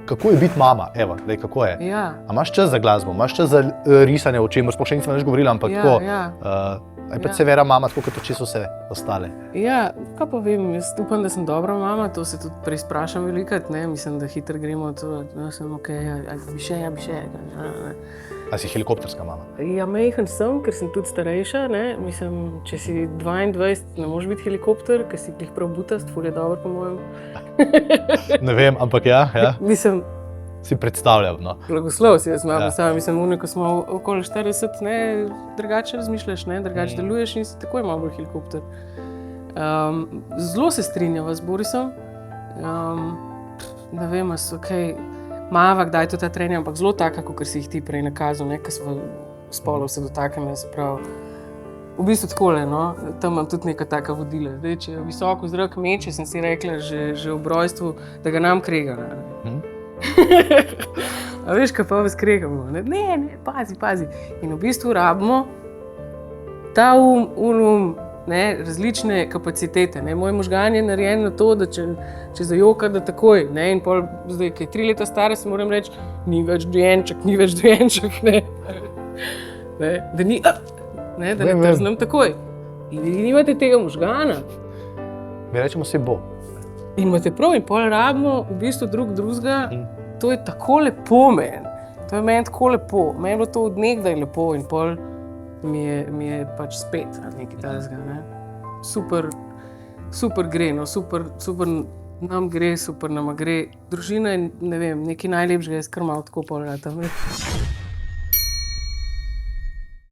Kako je biti mama? Evo, daj, kako je? Ja. A imaš čas za glasbo, imaš čas za risanje, o čemer sploh še nisem več govorila, ampak tako. Aj pa se vera mama, tako kot oči so vse ostale. Ja, kaj pa vem, jaz upam, da sem dobra mama, to se tudi preizprašam velikrat, ne, mislim, da hitro gremo, da sem ok, bi še. A si helikopterska mama? Ja, majhen sem, ker sem tudi starejša, ne, mislim, če si 22, ne moreš biti helikopter, ker si glih prav butast, ful je dobro po mojem. Ne vem, ampak ja. Mislim, si predstavljal, no. Blagoslov si jaz malo predstavljam, mislim, ko smo okoli 40, ne, drugače razmišljaš, ne, drugače deluješ in si takoj malo bolj helikopter. Zelo se strinjava z Borisom, ne vem, mava kdaj to ta trenja, ampak zelo taka, kot si jih ti prej nakazal, ne, ko smo spolov se dotaknemo, se pravi, v bistvu takole, no, tam imam tudi neka taka vodila. Zdaj, če je visoko zrak meče, sem si rekla že ob rojstvu, da ga nam krega. A veš, kaj pa vas kregamo? Ne, pazi. In v bistvu rabimo ta različne kapacitete. Ne? Moj možgan je narejen na to, da če zajoka, da takoj. Ne? In pol, zdaj, ki je 3 leta stara, se moram reči, ni več dojenček. Ne? Ne? Da ni, ne? Da ne trznem takoj. In vi nimate tega možgana. Mi rečemo si bo. In imate prav, in pol rabimo v bistvu drugega. To je tako lepo meni. To je meni tako lepo. Meni je bilo to od nekdaj lepo in pol mi je pač spet nekaj tazga. Ne? Super gre, no, super nam gre, super nama gre. Družina je, ne vem, nekaj najlepšega, jaz kar malo tako pol ratam.